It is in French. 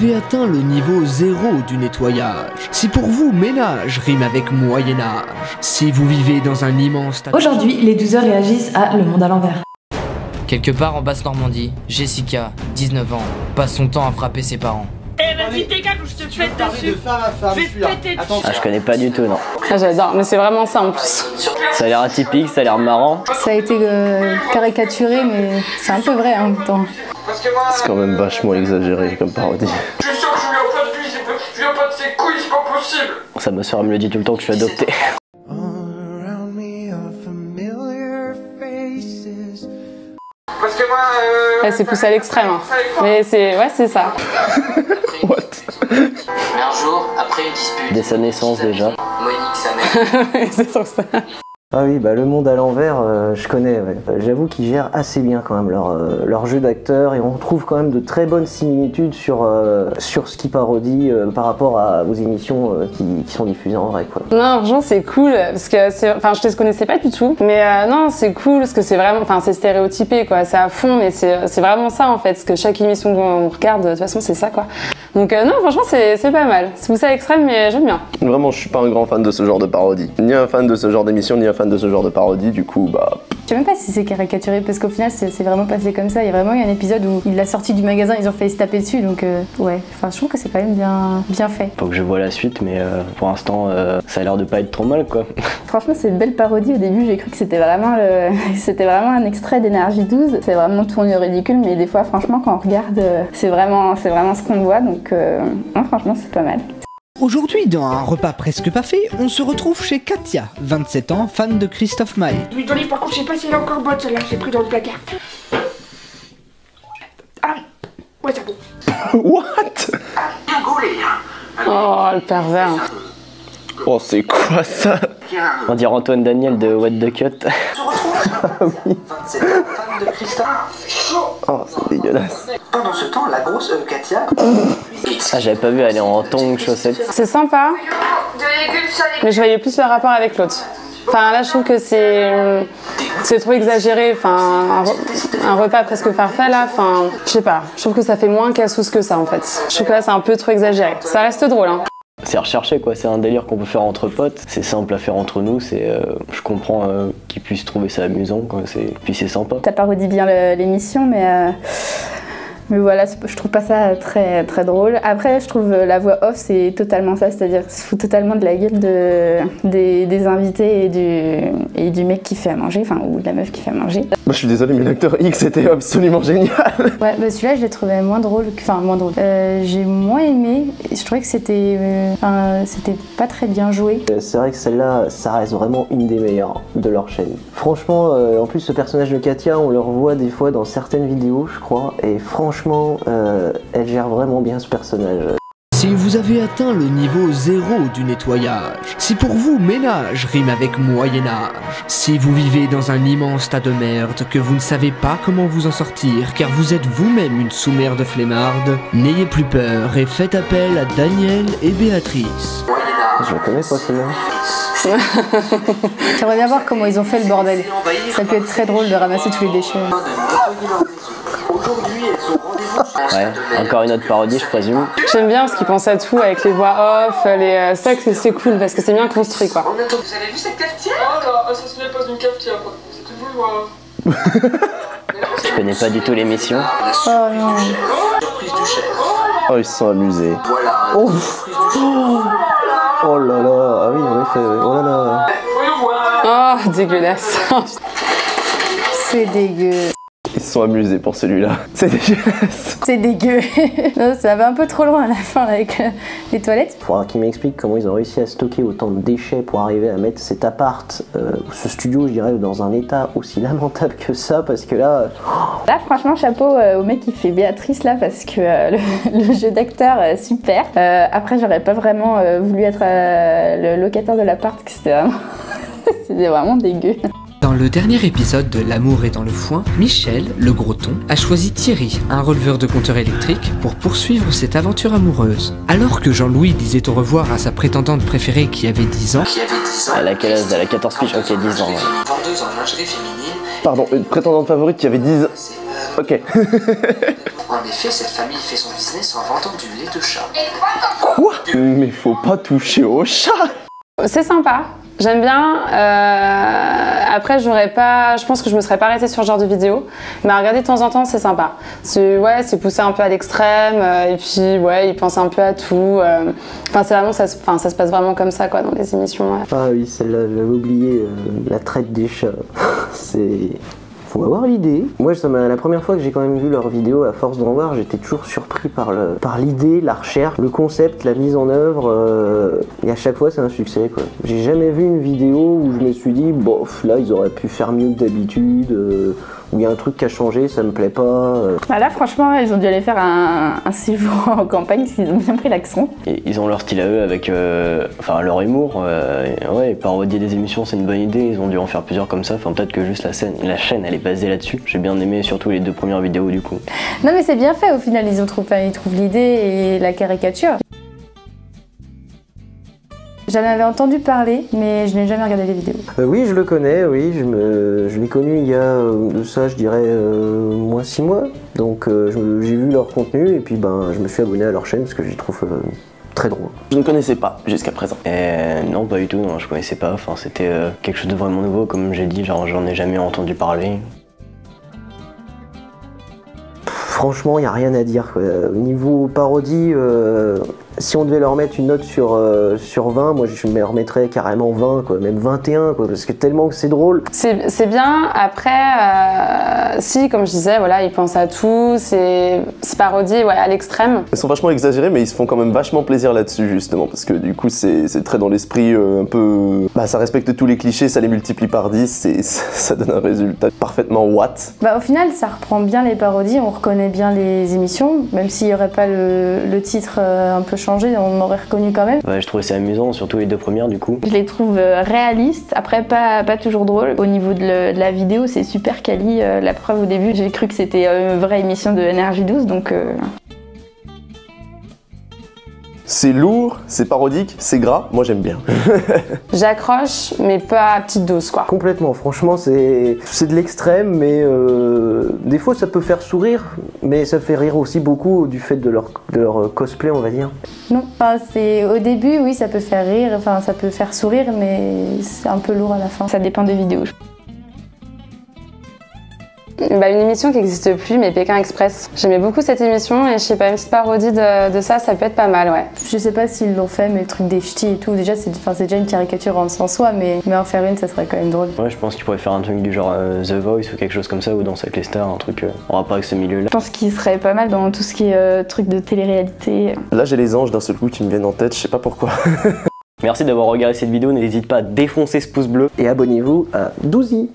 avez atteint le niveau 0 du nettoyage, si pour vous ménage rime avec Moyen-Âge, si vous vivez dans un immense... Aujourd'hui, les 12 heures réagissent à Le Monde à l'envers. Quelque part en Basse-Normandie, Jessica, 19 ans, passe son temps à frapper ses parents. Eh vas-y dégage ou je te pète dessus. Je vais te péter dessus. Ah, je connais pas du tout, non. Ah, j'adore, mais c'est vraiment ça en plus. Ça a l'air atypique, ça a l'air marrant. Ça a été caricaturé, mais c'est un peu vrai en même temps. C'est quand même vachement exagéré comme parodie. Je suis sûr que je viens pas de lui, je viens pas de ses couilles, c'est pas possible. Ça, ma soeur me le dit tout le temps que je suis adopté. Parce que moi C'est poussé à l'extrême, hein. Mais c'est... ouais, c'est ça. What? Mais un jour, après une dispute... Dès sa naissance déjà. Monique, sa mère... C'est sur ça. Ah oui, bah Le Monde à l'envers, je connais, ouais. J'avoue qu'ils gèrent assez bien quand même leur jeu d'acteur et on trouve quand même de très bonnes similitudes sur ce qu'ils parodient par rapport aux émissions qui sont diffusées en vrai, quoi. Non, franchement, c'est cool, parce que c'est... Enfin, je te connaissais pas du tout, mais non, c'est cool, parce que c'est vraiment... Enfin, c'est stéréotypé, quoi, c'est à fond, mais c'est vraiment ça, en fait, parce que chaque émission qu'on regarde, de toute façon, c'est ça, quoi. Donc non, franchement, c'est pas mal. C'est poussé à l'extrême, mais j'aime bien. Vraiment, je suis pas un grand fan de ce genre de parodie. Ni un fan de ce genre d'émission, ni un fan de ce genre de parodie, du coup, bah... Je sais même pas si c'est caricaturé, parce qu'au final, c'est vraiment passé comme ça. Il y a vraiment eu un épisode où il l'a sorti du magasin, ils ont failli se taper dessus, donc ouais. Enfin, je trouve que c'est quand même bien fait. Faut que je vois la suite, mais pour l'instant, ça a l'air de pas être trop mal, quoi. Franchement, c'est une belle parodie. Au début, j'ai cru que c'était vraiment un extrait d'Énergie 12. C'est vraiment tourné au ridicule, mais des fois, franchement, quand on regarde, c'est vraiment ce qu'on voit, donc non, franchement, c'est pas mal. Aujourd'hui, dans un repas presque pas fait, on se retrouve chez Katia, 27 ans, fan de Christophe Maé. Oui, Dolly, par contre, je sais pas si elle est encore bonne celle-là, j'ai pris dans le placard. Ah, ouais, c'est bon. What? Bien gaulé, hein. Oh, le pervers. Oh, c'est quoi ça? On dirait Antoine Daniel de What the Cut. Oui. 27 ans, fan de Christophe. Oh, c'est dégueulasse. Pendant ce temps, la grosse Katia... Ah, j'avais pas vu, elle est en tongs, chaussettes. C'est sympa, mais je voyais plus le rapport avec l'autre. Enfin, là, je trouve que c'est trop exagéré. Enfin, un repas presque parfait, là. Enfin, je sais pas. Je trouve que ça fait moins casse-sauce que ça, en fait. Je trouve que là, c'est un peu trop exagéré. Ça reste drôle, hein. C'est recherché, quoi. C'est un délire qu'on peut faire entre potes. C'est simple à faire entre nous. Je comprends qu'ils puissent trouver ça amusant, quoi. Puis c'est sympa. Ça parodie bien l'émission, mais voilà, je trouve pas ça très, très drôle. Après, je trouve la voix off, c'est totalement ça, c'est-à-dire se fout totalement de la gueule des invités et du mec qui fait à manger, enfin, ou de la meuf qui fait à manger. Moi, je suis désolé, mais l'acteur X était absolument génial. Ouais, bah celui-là, je l'ai trouvé moins drôle, j'ai moins aimé, je trouvais que c'était pas très bien joué. C'est vrai que celle-là, ça reste vraiment une des meilleures de leur chaîne. Franchement, en plus, ce personnage de Katia, on le revoit des fois dans certaines vidéos, je crois, et franchement, elle gère vraiment bien ce personnage. Si vous avez atteint le niveau 0 du nettoyage, si pour vous ménage rime avec Moyen-Âge, si vous vivez dans un immense tas de merde que vous ne savez pas comment vous en sortir car vous êtes vous-même une sous-merde flemmarde, n'ayez plus peur et faites appel à Daniel et Béatrice. Je la connais pas celle-là. J'aimerais bien voir comment ils ont fait le bordel. Ça peut être très drôle de ramasser tous les déchets. Ouais, encore une autre parodie, je présume. J'aime bien parce qu'ils pensent à tout avec les voix off, ça c'est cool parce que c'est bien construit, quoi. Vous avez vu cette cafetière? Ah là, ça ce n'est pas une cafetière, c'est une bouilloire. Je connais pas du tout l'émission. Oh non. Surprise du chef. Oh, ils se sont amusés. Voilà. Oh, oh là là. Ah oui, en effet, oh là là. Oh, dégueulasse. C'est dégueu. Ils se sont amusés pour celui-là. C'est dégueulasse. C'est dégueu. Non, ça va un peu trop loin à la fin avec les toilettes. Faudra qu'ils m'expliquent comment ils ont réussi à stocker autant de déchets pour arriver à mettre cet appart, ce studio, je dirais, dans un état aussi lamentable que ça, parce que là... Là, franchement, chapeau au mec qui fait Béatrice, là, parce que le jeu d'acteur, super. Après, j'aurais pas vraiment voulu être le locataire de l'appart, que c'était vraiment dégueu. Dans le dernier épisode de L'amour est dans le foin, Michel, le gros ton, a choisi Thierry, un releveur de compteur électrique, pour poursuivre cette aventure amoureuse. Alors que Jean-Louis disait au revoir à sa prétendante préférée qui avait 10 ans... Elle a quel âge? Elle a 14 piges, ok, 10 ans. Ouais. 22 ans, lingerie féminine. Pardon, une prétendante favorite qui avait 10 ans. Ok. En effet, cette famille fait son business en vendant du lait de chat. Quoi? Mais faut pas toucher au chat. C'est sympa. J'aime bien. Après, je pense que je me serais pas arrêtée sur ce genre de vidéo. Mais à regarder de temps en temps, c'est sympa. C'est poussé un peu à l'extrême. Et puis, ouais, ils pensent un peu à tout. Enfin, c'est vraiment, ça se passe vraiment comme ça, quoi, dans les émissions. Ouais. Ah oui, celle-là, j'avais oublié. La traite des chats. C'est... Faut avoir l'idée. Moi, la première fois que j'ai quand même vu leurs vidéos, à force d'en voir, j'étais toujours surpris par l'idée, la recherche, le concept, la mise en œuvre. Et à chaque fois, c'est un succès, quoi. J'ai jamais vu une vidéo où je me suis dit, bof, là, ils auraient pu faire mieux que d'habitude. Où il y a un truc qui a changé, ça me plaît pas. Bah là, franchement, ils ont dû aller faire un séjour en campagne, parce qu'ils ont bien pris l'accent. Et ils ont leur style à eux avec leur humour. Ouais, parodier des émissions, c'est une bonne idée. Ils ont dû en faire plusieurs comme ça. Enfin, peut-être que juste la chaîne, elle est basée là-dessus. J'ai bien aimé surtout les 2 premières vidéos du coup. Non, mais c'est bien fait au final. Ils trouvent l'idée et la caricature. J'en avais entendu parler, mais je n'ai jamais regardé les vidéos. Oui, je le connais, oui. Je l'ai connu il y a de ça, je dirais, moins 6 mois. Donc j'ai vu leur contenu et puis je me suis abonné à leur chaîne parce que j'y trouve très drôle. Je ne connaissais pas jusqu'à présent. Non, pas du tout, non, je connaissais pas. Enfin, c'était quelque chose de vraiment nouveau, comme j'ai dit, genre j'en ai jamais entendu parler. Franchement, il n'y a rien à dire, quoi. Niveau parodie, si on devait leur mettre une note sur 20, moi je me remettrais carrément 20, quoi, même 21, quoi, parce que tellement que c'est drôle. C'est bien, après, si, comme je disais, voilà, ils pensent à tout, c'est parodie, ouais, à l'extrême. Ils sont vachement exagérés, mais ils se font quand même vachement plaisir là-dessus, justement, parce que du coup, c'est très dans l'esprit un peu... ça respecte tous les clichés, ça les multiplie par 10, et ça donne un résultat parfaitement what. Au final, ça reprend bien les parodies, on reconnaît bien les émissions, même s'il n'y aurait pas le titre un peu changé, on aurait reconnu quand même. Ouais, je trouvais ça amusant, surtout les 2 premières du coup. Je les trouve réalistes, après pas toujours drôles. Au niveau de la vidéo, c'est super quali. La preuve, au début, j'ai cru que c'était une vraie émission de Énergie 12, donc... C'est lourd, c'est parodique, c'est gras, moi j'aime bien. J'accroche, mais pas à petite dose, quoi. Complètement, franchement, c'est de l'extrême, mais des fois ça peut faire sourire, mais ça fait rire aussi beaucoup du fait de leur cosplay, on va dire. Non, au début, oui, ça peut faire rire, ça peut faire sourire, mais c'est un peu lourd à la fin. Ça dépend des vidéos. Une émission qui n'existe plus, mais Pékin Express. J'aimais beaucoup cette émission et je sais pas, une petite parodie de ça peut être pas mal, ouais. Je sais pas s'ils l'ont fait, mais le truc des ch'tis et tout, déjà c'est déjà une caricature en soi, mais en faire une, ça serait quand même drôle. Ouais, je pense qu'ils pourraient faire un truc du genre The Voice ou quelque chose comme ça, ou Danse avec les stars, un truc en rapport avec ce milieu-là. Je pense qu'il serait pas mal dans tout ce qui est truc de télé-réalité. Là, j'ai les anges d'un seul coup qui me viennent en tête, je sais pas pourquoi. Merci d'avoir regardé cette vidéo, n'hésitez pas à défoncer ce pouce bleu. Et abonnez-vous à Douzy.